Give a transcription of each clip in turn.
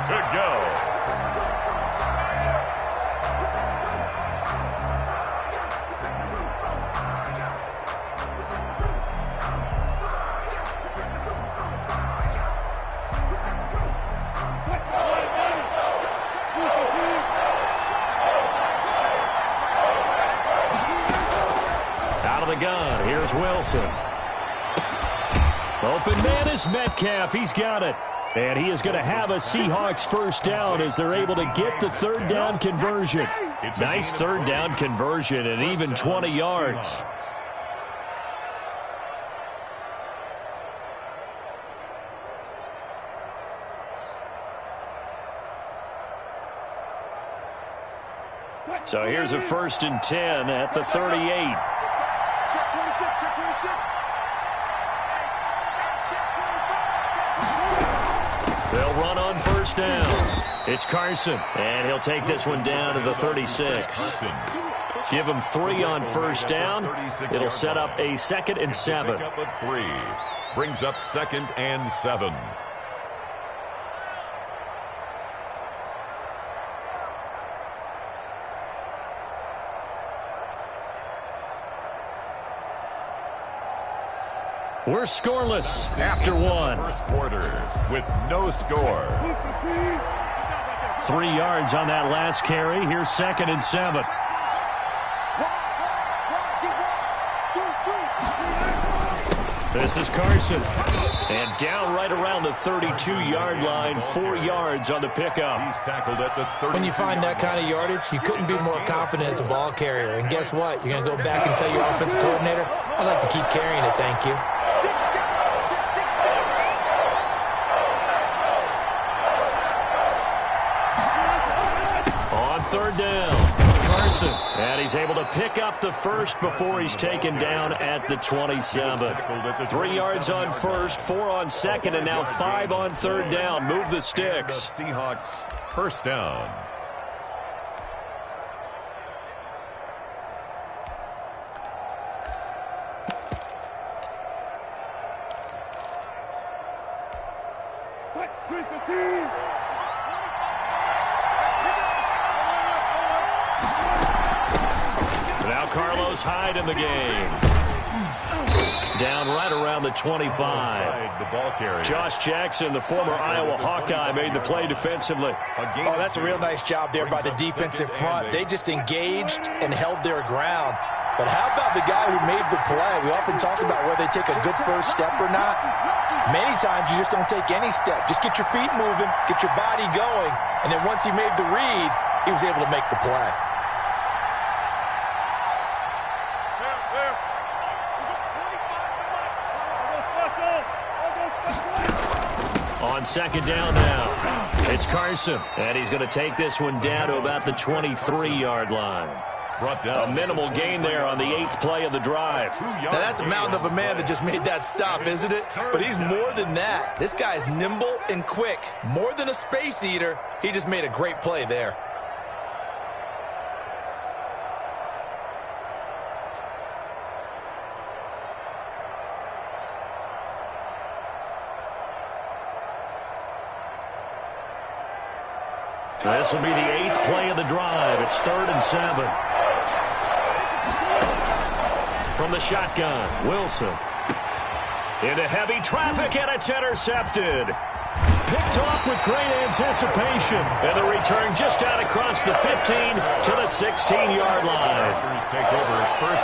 to go. Out of the gun, here's Wilson. Open man is Metcalf. He's got it. And he is going to have a Seahawks first down as they're able to get the third down conversion. Nice third down conversion and even 20 yards. So here's a 1st and 10 at the 38. They'll run on first down. It's Carson, and he'll take this one down to the 36. Give him 3 on first down. It'll set up a 2nd and 7. Brings up 2nd and 7. We're scoreless after 1. First quarter with no score. 3 yards on that last carry. Here's 2nd and 7. This is Carson. And down right around the 32-yard line. 4 yards on the pickup. He's tackled at the 30. When you find that kind of yardage, you couldn't be more confident as a ball carrier. And guess what? You're going to go back and tell your offensive coordinator, I'd like to keep carrying it, thank you. Third down, Carson. And he's able to pick up the first before he's taken down at the 27. 3 yards on first, 4 on second, and now 5 on third down. Move the sticks. The Seahawks first down. Hyde in the game. Down right around the 25. Josh Jackson, the former Iowa Hawkeye, made the play defensively. Oh, that's a real nice job there by the defensive front. They just engaged and held their ground. But how about the guy who made the play? We often talk about whether they take a good first step or not. Many times you just don't take any step. Just get your feet moving, get your body going, and then once he made the read, he was able to make the play. On second down now, it's Carson, and he's going to take this one down to about the 23-yard line. A minimal gain there on the 8th play of the drive. Now that's a mountain of a man that just made that stop, isn't it? But he's more than that. This guy's nimble and quick. More than a space eater, he just made a great play there. This will be the 8th play of the drive. It's 3rd and 7. From the shotgun, Wilson. Into heavy traffic, and it's intercepted. Picked off with great anticipation. And the return just out across the 15 to the 16-yard line.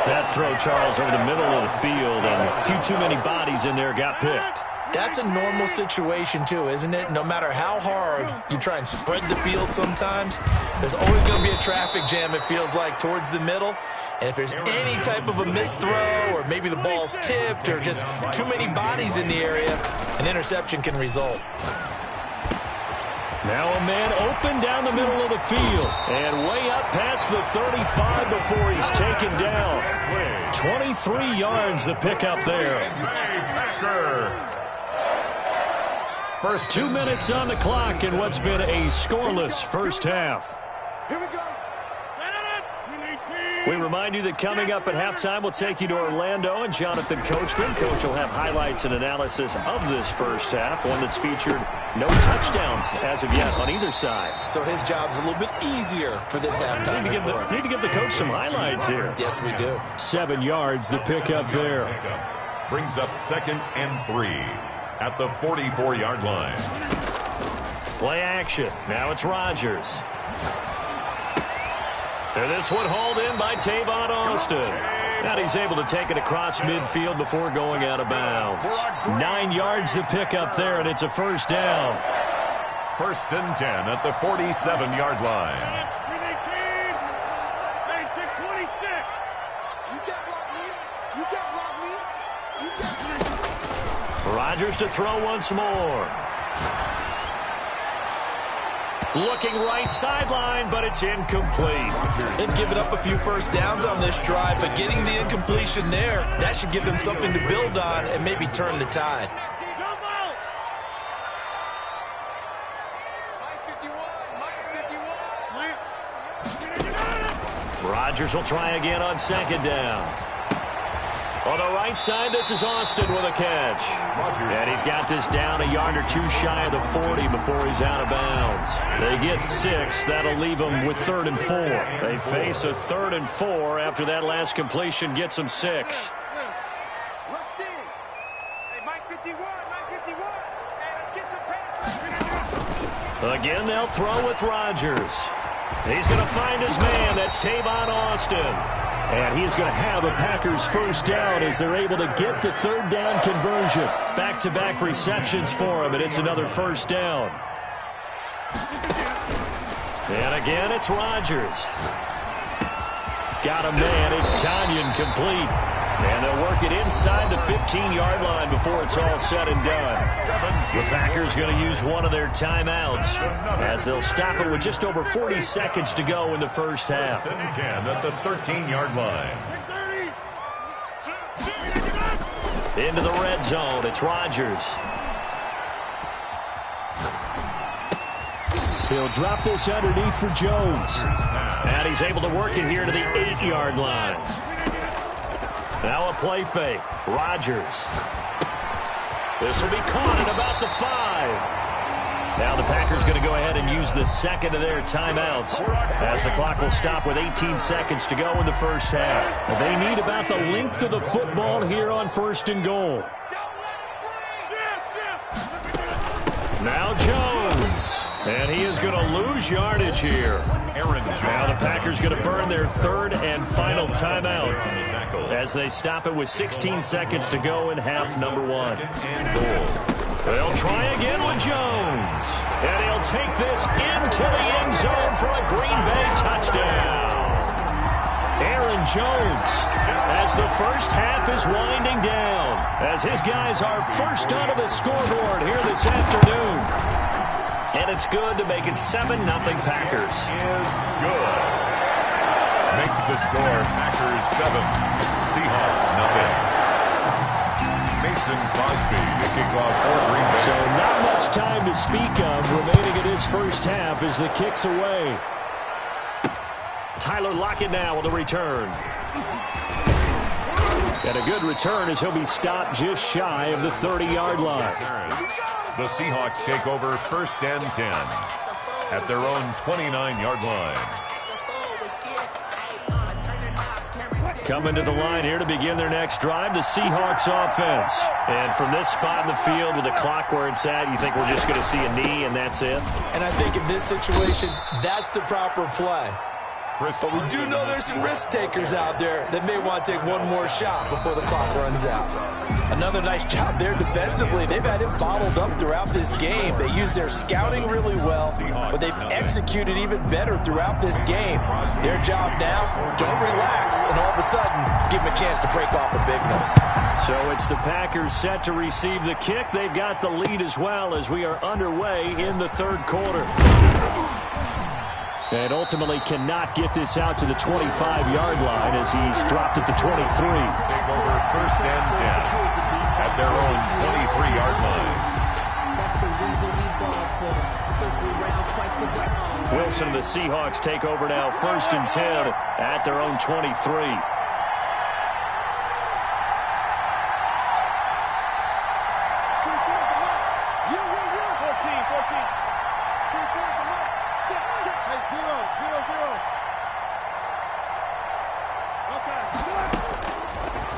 That throw, Charles, over the middle of the field, and a few too many bodies in there got picked. That's a normal situation, too, isn't it? No matter how hard you try and spread the field sometimes, there's always going to be a traffic jam, it feels like, towards the middle. And if there's any type of a missed throw or maybe the ball's tipped or just too many bodies in the area, an interception can result. Now a man open down the middle of the field and way up past the 35 before he's taken down. 23 yards the pickup there. First 2 minutes on the clock in what's been a scoreless first half. Here we go. We remind you that coming up at halftime, we'll take you to Orlando and Jonathan Coachman. Coach will have highlights and analysis of this first half, one that's featured no touchdowns as of yet on either side. So his job's a little bit easier for this halftime. Need to give the coach some highlights here. Yes, we do. 7 yards, the pickup there. Brings up 2nd and 3 at the 44-yard line. Play action. Now it's Rodgers. And this one hauled in by Tavon Austin. And he's able to take it across midfield before going out of bounds. 9 yards to pick up there, and it's a first down. 1st and 10 at the 47-yard line. Rodgers to throw once more. Looking right sideline, but it's incomplete. They've given up a few first downs on this drive, but getting the incompletion there, that should give them something to build on and maybe turn the tide. Rodgers will try again on 2nd down. On the right side, this is Austin with a catch. And he's got this down a yard or two shy of the 40 before he's out of bounds. They get 6. That'll leave them with 3rd and 4. They face a 3rd and 4 after that last completion gets them 6. Again, they'll throw with Rodgers. He's going to find his man. That's Tavon Austin. And he's going to have a Packers first down as they're able to get the 3rd down conversion. Back-to-back receptions for him, and it's another first down. And again, it's Rodgers. Got a man. It's Tanyan complete. And they'll work it inside the 15-yard line before it's all said and done. The Packers going to use one of their timeouts as they'll stop it with just over 40 seconds to go in the first half. 1st and 10 at the 13-yard line. Into the red zone. It's Rodgers. He'll drop this underneath for Jones. And he's able to work it here to the 8-yard line. Now a play fake. Rodgers. This will be caught at about the 5. Now the Packers going to go ahead and use the second of their timeouts as the clock will stop with 18 seconds to go in the first half. They need about the length of the football here on 1st and goal. Now Jones. And he is going to lose yardage here. Now the Packers going to burn their 3rd and final timeout as they stop it with 16 seconds to go in half number 1. They'll try again with Jones. And he'll take this into the end zone for a Green Bay touchdown. Aaron Jones, as the first half is winding down, as his guys are first onto the scoreboard here this afternoon. And it's good to make it 7-0 Packers. Is good. Makes the score Packers 7, Seahawks 0. Mason Crosby to kick off for Green Bay. So not much time to speak of remaining in his first half as the kick's away. Tyler Lockett now with a return. And a good return as he'll be stopped just shy of the 30-yard line. The Seahawks take over 1st and 10 at their own 29-yard line. Coming to the line here to begin their next drive, the Seahawks offense. And from this spot in the field with the clock where it's at, you think we're just going to see a knee and that's it? And I think in this situation, that's the proper play. But we do know there's some risk takers out there that may want to take one more shot before the clock runs out. Another nice job there defensively. They've had him bottled up throughout this game. They used their scouting really well, but they've executed even better throughout this game. Their job now, don't relax, and all of a sudden, give them a chance to break off a big one. So it's the Packers set to receive the kick. They've got the lead as well as we are underway in the 3rd quarter. And ultimately cannot get this out to the 25-yard line as he's dropped at the 23. Take over 1st and 10 at their own 23-yard line. That's the reason we ball for. Circle round twice Wilson and the Seahawks take over now, 1st and 10 at their own 23.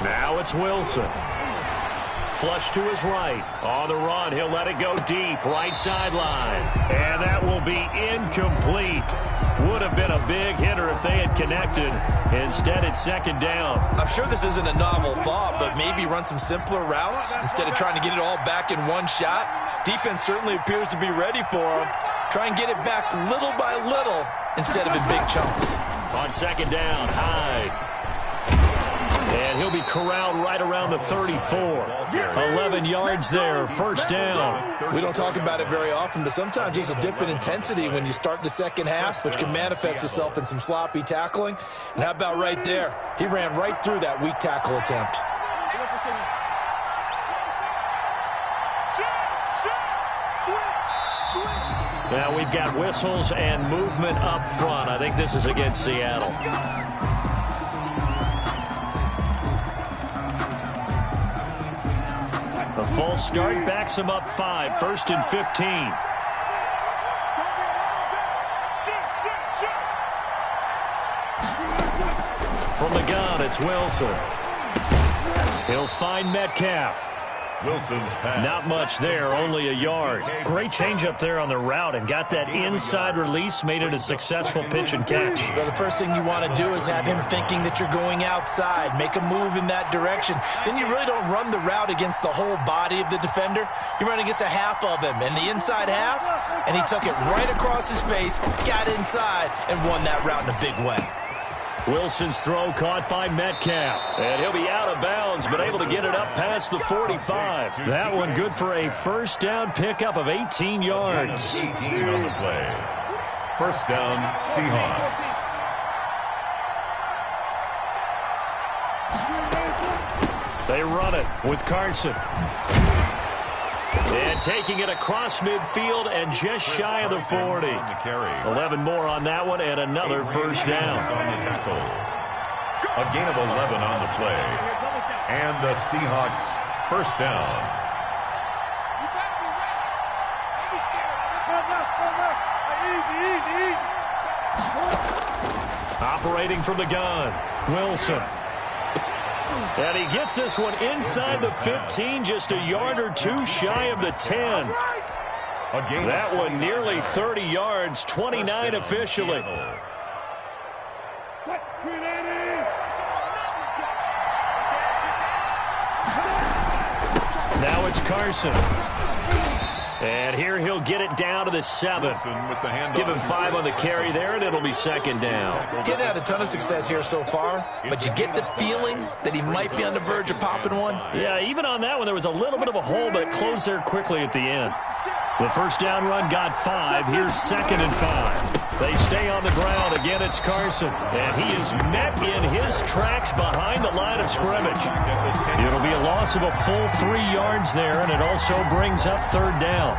Now it's Wilson. Flush to his right. On the run, he'll let it go deep. Right sideline. And that will be incomplete. Would have been a big hitter if they had connected. Instead, it's 2nd down. I'm sure this isn't a novel thought, but maybe run some simpler routes instead of trying to get it all back in one shot. Defense certainly appears to be ready for him. Try and get it back little by little instead of in big chunks. On 2nd down, Hyde. And he'll be corralled right around the 34. 11 yards there, 1st down. We don't talk about it very often, but sometimes there's a dip in intensity when you start the 2nd half, which can manifest itself in some sloppy tackling. And how about right there? He ran right through that weak tackle attempt. Now we've got whistles and movement up front. I think this is against Seattle. A false start backs him up 5, 1st and 15. From the gun, it's Wilson. He'll find Metcalf. Wilson's pass. Not much there, only a yard. Great change up there on the route and got that inside release, made it a successful pitch and catch. Well, the first thing you want to do is have him thinking that you're going outside, make a move in that direction. Then you really don't run the route against the whole body of the defender. You run against a half of him, and the inside half, and he took it right across his face, got inside, and won that route in a big way. Wilson's throw caught by Metcalf. And he'll be out of bounds, but able to get it up past the 45. That one good for a 1st down pickup of 18 yards. 18 on the play. 1st down, Seahawks. They run it with Carson. And taking it across midfield and just shy of the 40. 11 more on that one and another 1st down. On the tackle. A gain of 11 on the play. And the Seahawks 1st down. Operating from the gun, Wilson. And he gets this one inside the 15, just a yard or two shy of the 10. That one nearly 30 yards, 29 officially. Now it's Carson. And here he'll get it down to the 7. Give him 5 on the carry there, and it'll be 2nd down. Getting had a ton of success here so far, but you get the feeling that he might be on the verge of popping one. Yeah, even on that one, there was a little bit of a hole, but it closed there quickly at the end. The 1st down run got 5. Here's 2nd and 5. They stay on the ground. Again, it's Carson. And he is met in his tracks behind the line of scrimmage. It'll be a loss of a full 3 yards there, and it also brings up 3rd down.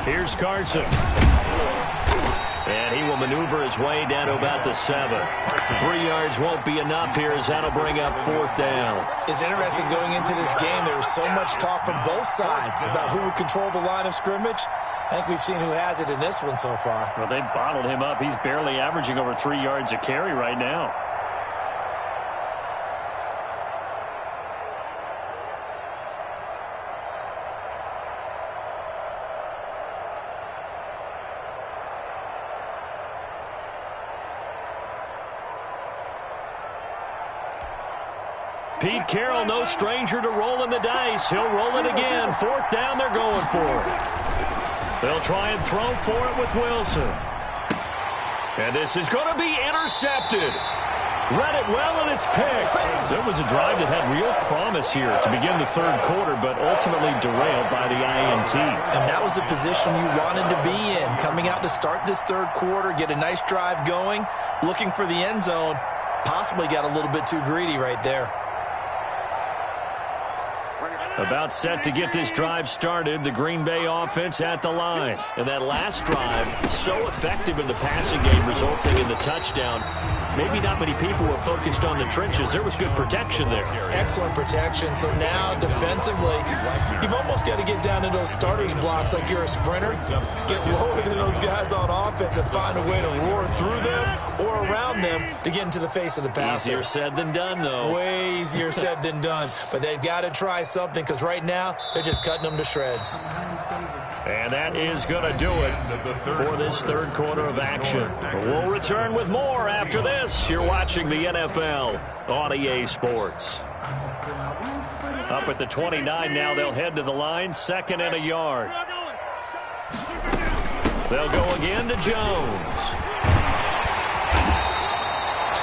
Here's Carson. And he will maneuver his way down to about the 7. 3 yards won't be enough here as that'll bring up 4th down. It's interesting going into this game. There was so much talk from both sides about who would control the line of scrimmage. I think we've seen who has it in this one so far. Well, they bottled him up. He's barely averaging over 3 yards a carry right now. Pete Carroll, no stranger to rolling the dice. He'll roll it again. 4th down, they're going for it. They'll try and throw for it with Wilson. And this is going to be intercepted. Read it well, and it's picked. So it was a drive that had real promise here to begin the third quarter, but ultimately derailed by the INT. And that was the position you wanted to be in. Coming out to start this third quarter, get a nice drive going, looking for the end zone. Possibly got a little bit too greedy right there. About set to get this drive started, the Green Bay offense at the line. And that last drive, so effective in the passing game, resulting in the touchdown. Maybe not many people were focused on the trenches. There was good protection there. Excellent protection. So now, defensively, you've almost got to get down to those starters blocks like you're a sprinter. Get lower than those guys on offense and find a way to roar through them or around them to get into the face of the passer. Easier said than done, though. Way easier said than done. But they've got to try something, because right now, they're just cutting them to shreds. And that is going to do it for this third quarter of action. We'll return with more after this. You're watching the NFL on EA Sports. Up at the 29 now, they'll head to the line, 2nd and a yard. They'll go again to Jones.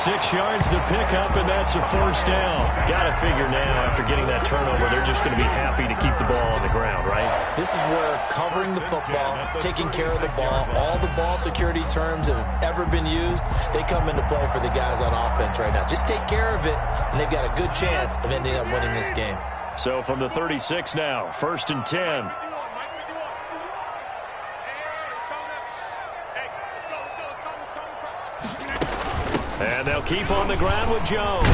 6 yards the pickup, and that's a first down. Got to figure now, after getting that turnover, they're just going to be happy to keep the ball on the ground, right? This is where covering the football, taking care of the ball, all the ball security terms that have ever been used, they come into play for the guys on offense right now. Just take care of it, and they've got a good chance of ending up winning this game. So from the 36 now, 1st and 10. And they'll keep on the ground with Jones.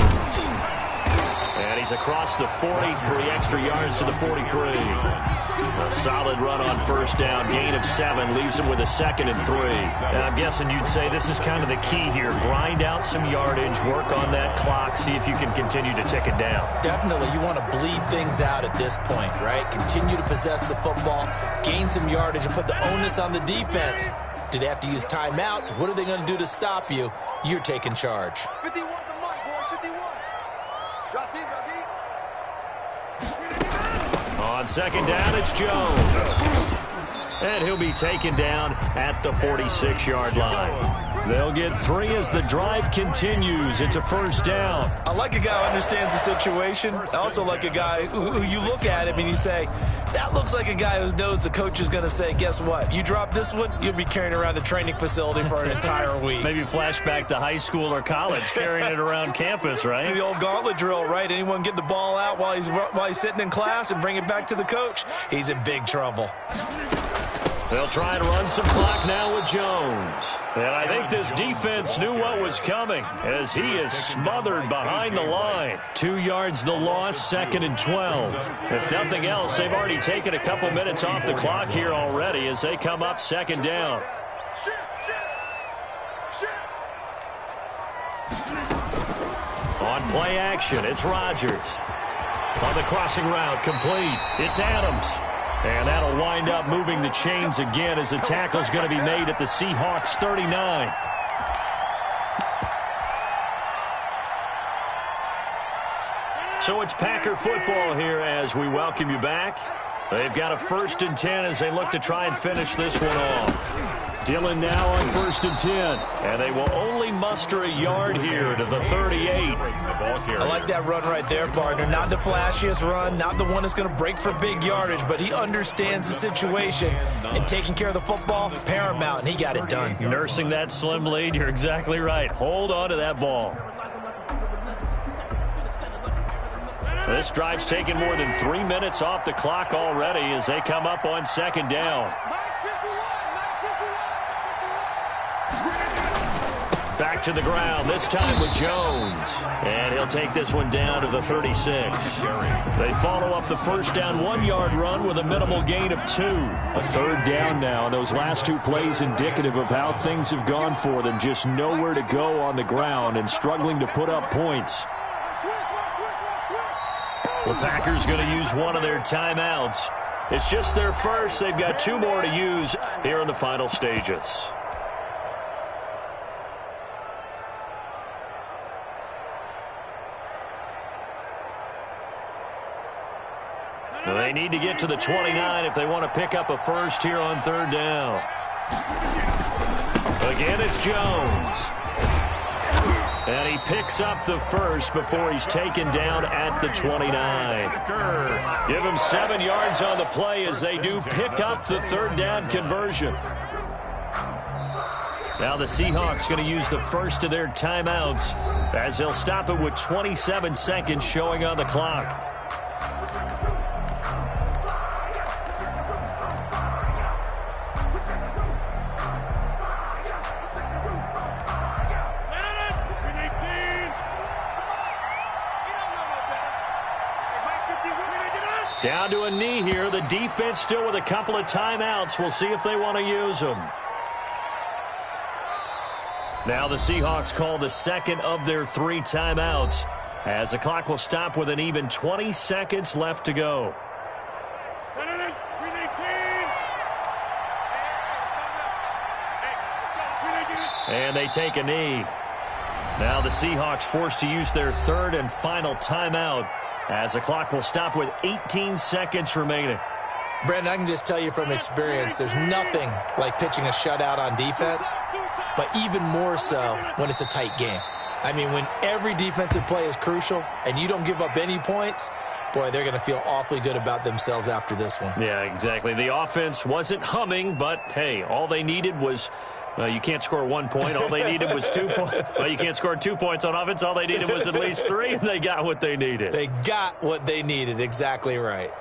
And he's across the 40, 3 extra yards to the 43. A solid run on first down, gain of 7, leaves him with a 2nd and 3. And I'm guessing you'd say this is kind of the key here. Grind out some yardage, work on that clock, see if you can continue to tick it down. Definitely, you want to bleed things out at this point, right? Continue to possess the football, gain some yardage, and put the onus on the defense. Do they have to use timeouts? What are they going to do to stop you? You're taking charge. 51 to Mike, boy, 51. Drop deep, drop deep. On 2nd down, it's Jones. And he'll be taken down at the 46-yard line. They'll get 3 as the drive continues. It's a first down. I like a guy who understands the situation. I also like a guy who you look at him and you say, that looks like a guy who knows the coach is going to say, guess what? You drop this one, you'll be carrying around the training facility for an entire week. Maybe flashback to high school or college, carrying it around campus, right? The old gauntlet drill, right? Anyone get the ball out while he's sitting in class and bring it back to the coach? He's in big trouble. They'll try and run some clock now with Jones. And I think this defense knew what was coming as he is smothered behind the line. 2 yards the loss, 2nd and 12. If nothing else, they've already taken a couple minutes off the clock here already as they come up 2nd down. On play action, it's Rodgers. On the crossing route, complete. It's Adams. And that'll wind up moving the chains again as the tackle's going to be made at the Seahawks 39. So it's Packer football here as we welcome you back. They've got a 1st and 10 as they look to try and finish this one off. Dillon now on 1st and 10. And they will only muster a yard here to the 38. I like that run right there, partner. Not the flashiest run, not the one that's going to break for big yardage, but he understands the situation, and taking care of the football, paramount, and he got it done. Nursing that slim lead, you're exactly right. Hold on to that ball. This drive's taken more than 3 minutes off the clock already as they come up on 2nd down. Back to the ground, this time with Jones. And he'll take this one down to the 36. They follow up the first down 1-yard run with a minimal gain of 2. A 3rd down now. Those last 2 plays indicative of how things have gone for them. Just nowhere to go on the ground and struggling to put up points. The Packers going to use one of their timeouts. It's just their first. They've got 2 more to use here in the final stages. They need to get to the 29 if they want to pick up a first here on 3rd down. Again, it's Jones. And he picks up the first before he's taken down at the 29. Give him 7 yards on the play as they do pick up the third down conversion. Now the Seahawks going to use the first of their timeouts as they'll stop it with 27 seconds showing on the clock. Down to a knee here. The defense still with a couple of timeouts. We'll see if they want to use them. Now the Seahawks call the second of their 3 timeouts as the clock will stop with an even 20 seconds left to go. And they take a knee. Now the Seahawks forced to use their third and final timeout as the clock will stop with 18 seconds remaining. Brandon, I can just tell you from experience, there's nothing like pitching a shutout on defense, but even more so when it's a tight game. I mean, when every defensive play is crucial and you don't give up any points, boy, they're going to feel awfully good about themselves after this one. Yeah, exactly. The offense wasn't humming, but, hey, all they needed was you can't score 1 point. All they needed was 2 points. Well, you can't score 2 points on offense. All they needed was at least 3, and they got what they needed. They got what they needed. Exactly right.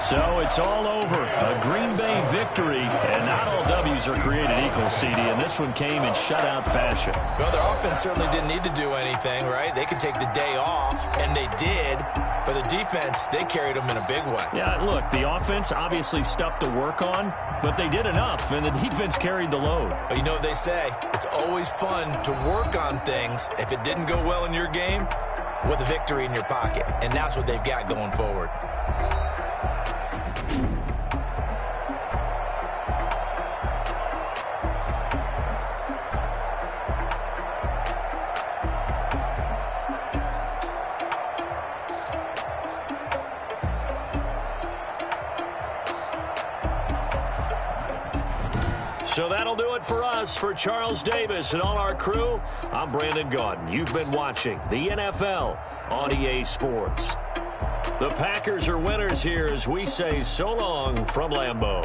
So it's all over. A Green Bay victory, and not all W's are created equal, CD, and this one came in shutout fashion. Well, their offense certainly didn't need to do anything, right? They could take the day off, and they did. But the defense, they carried them in a big way. Yeah, look, the offense obviously stuff to work on, but they did enough, and the defense carried the load. Well, you know what they say. It's always fun to work on things. If it didn't go well in your game, with a victory in your pocket. And that's what they've got going forward. So that'll do it for us. For Charles Davis and all our crew, I'm Brandon Gaudin. You've been watching the NFL on EA Sports. The Packers are winners here as we say so long from Lambeau.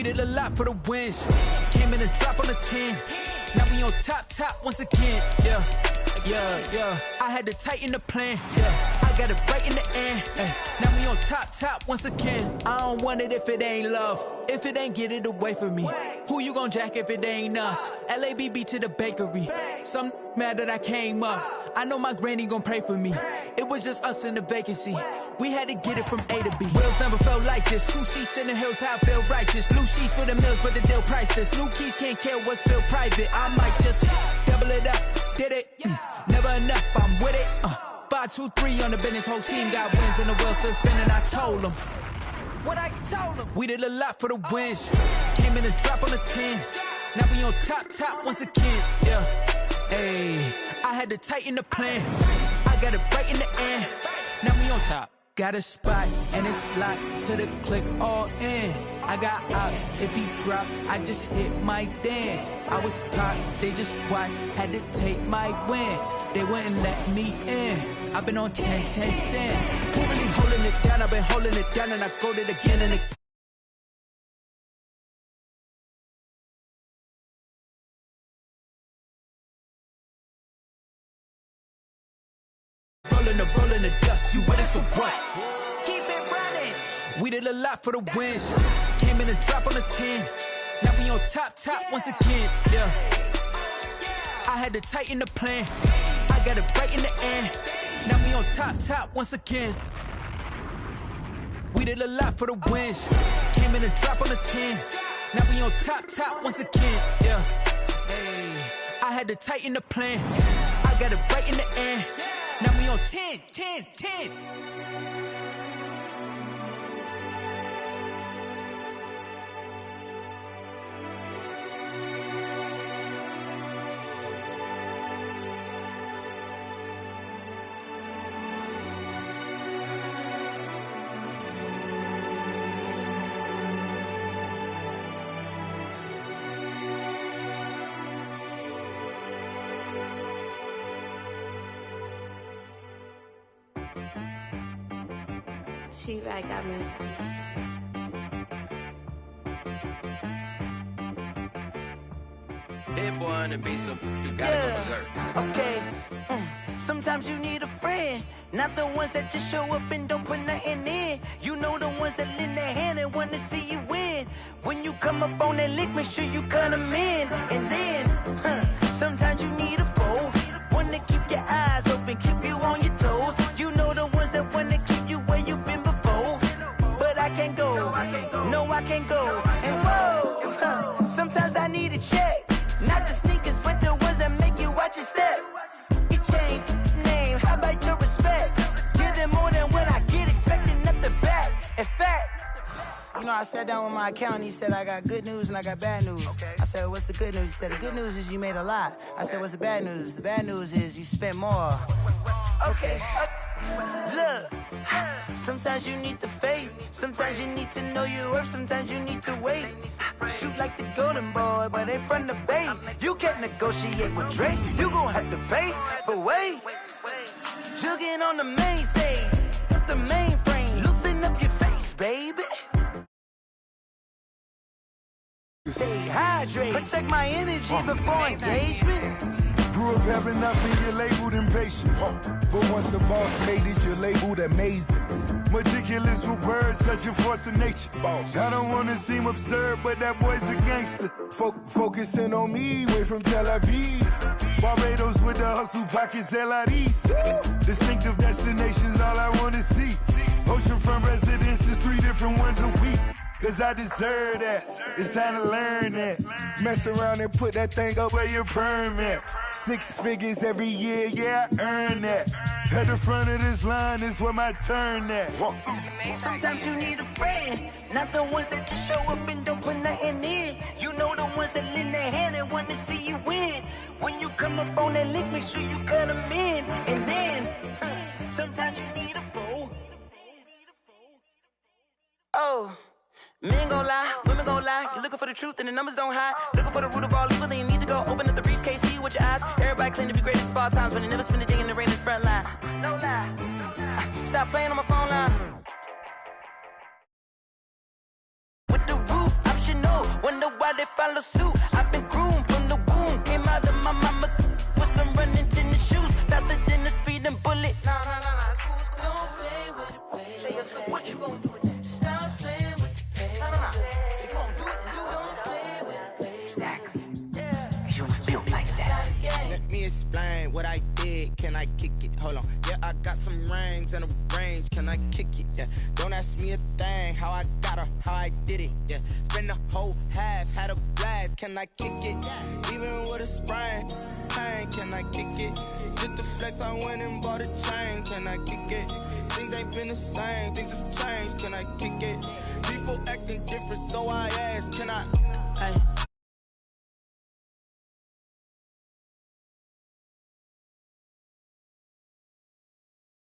We did a lot for the wins. Came in and drop on the 10. Now we on top once again. Yeah. I had to tighten the plan. Yeah, I got it right in the end. Now we on top once again. I don't want it if it ain't love. If it ain't, get it away from me. Who you gon' jack if it ain't us? LABB to the bakery. Some mad that I came up. I know my granny gon' pray for me. It was just us in the vacancy. We had to get it from A to B. Wheels never felt like this. 2 seats in the hills, how I feel righteous. Blue sheets for the mills, but the deal priceless. New keys can't care what's still private. I might just double it up. Did it? Never enough, I'm with it. 5, 2, 3 on the business. Whole team got wins and the wheels still spinning. I told them what I told them. We did a lot for the wins. Came in and drop on the 10. Now we on top once again. Yeah. Hey, I had to tighten the plan. I got it right in the end. Now we on top. Got a spot and it's locked to the click all in. I got ops, if he drop, I just hit my dance. I was popped, they just watched, had to take my wins. They wouldn't let me in. I've been on 10 cents. Who really holding it down? I've been holding it down and I go it again and again. Rolling the dust, you with it, so what? Keep it running. We did a lot for the wins. Came in and drop on the 10. Now we on top once again. Yeah. I had to tighten the plan. I got it right in the end. Now we on top once again. We did a lot for the wins. Came in and drop on the 10. Now we on top once again. Yeah. Hey, I had to tighten the plan. I got it right in the end. Now we on 10. She right got me. That boy on the beat, so you gotta go berserk. Okay. Sometimes you need a friend, not the ones that just show up and don't put nothing in. You know the ones that lend their hand and wanna see you win. When you come up on that lick, make sure you cut them in. And then, sometimes you need a foe, one to keep your eyes open, keep you on your toes. You know the ones that wanna keep you where you've been before. But I can't go, no I can't go. And whoa, sometimes I need a check, not the sneakers, but the ones that make you watch your step. You change name, how about your respect? Give them more than what I get, expecting nothing back. In fact, you know, I sat down with my accountant, he said, I got good news and I got bad news. I said, what's the good news? He said, the good news is you made a lot. I said, what's the bad news? The bad news is you spent more. Okay. Look, sometimes you need the faith, sometimes you need to know your worth, sometimes you need to wait. Shoot like the golden boy, but ain't from the bay. You can't negotiate with Drake, you gon' have to pay. But wait, jugging on the main stage, the mainframe, loosen up your face, baby. Stay hydrated, protect my energy before engagement. Grew up having nothing, you're labeled impatient. But once the boss made it, you're labeled amazing. Meticulous with words, such a force of nature. I don't wanna seem absurd, but that boy's a gangster. Focusing on me, way from Tel Aviv. Barbados with the hustle pockets, LIDs. Distinctive destinations, all I wanna see. Oceanfront residences, 3 different ones a week. Cause I deserve that, it's time to learn that. Mess around and put that thing up where your permit. 6 figures every year, yeah, I earn that. At the front of this line is where my turn at. Sometimes you need a friend, not the ones that just show up and don't put nothing in. You know the ones that lend their hand and want to see you win. When you come up on that lick, make sure you cut them in. And then, sometimes you need a foe. Oh. Men gon' lie, women gon' lie. You're looking for the truth and the numbers don't hide. Looking for the root of all evil, then you need to go open up the briefcase, see with your eyes. Everybody claim to be greatest of all times, but they never spend a day in the rain in the front line. No lie. Stop playing on my phone line. With the roof, optional. they follow suit. I've been groomed from the womb. Came out of my mama with some running tennis shoes. Faster than the speeding bullet. Nah, it's cool, it's cool. Don't play with it, play. Say, so what you gonna do with it? Stop playing with it, play. Nah. If you gonna do it, then don't play with it, play. Exactly. Yeah. You built like that. Let me explain what I did. Can I kick it? Hold on. Yeah, I got some rings and a range. Can I kick it? Yeah. Don't ask me a thing. How I got her, how I did it. Yeah. Spend the whole half, had a blast. Can I kick it? Even with a sprain, pain. Can I kick it? Just to flex, I went and bought a chain. Can I kick it? Things ain't been the same. Things have changed. Can I kick it? People acting different, so I ask. Can I? Hey.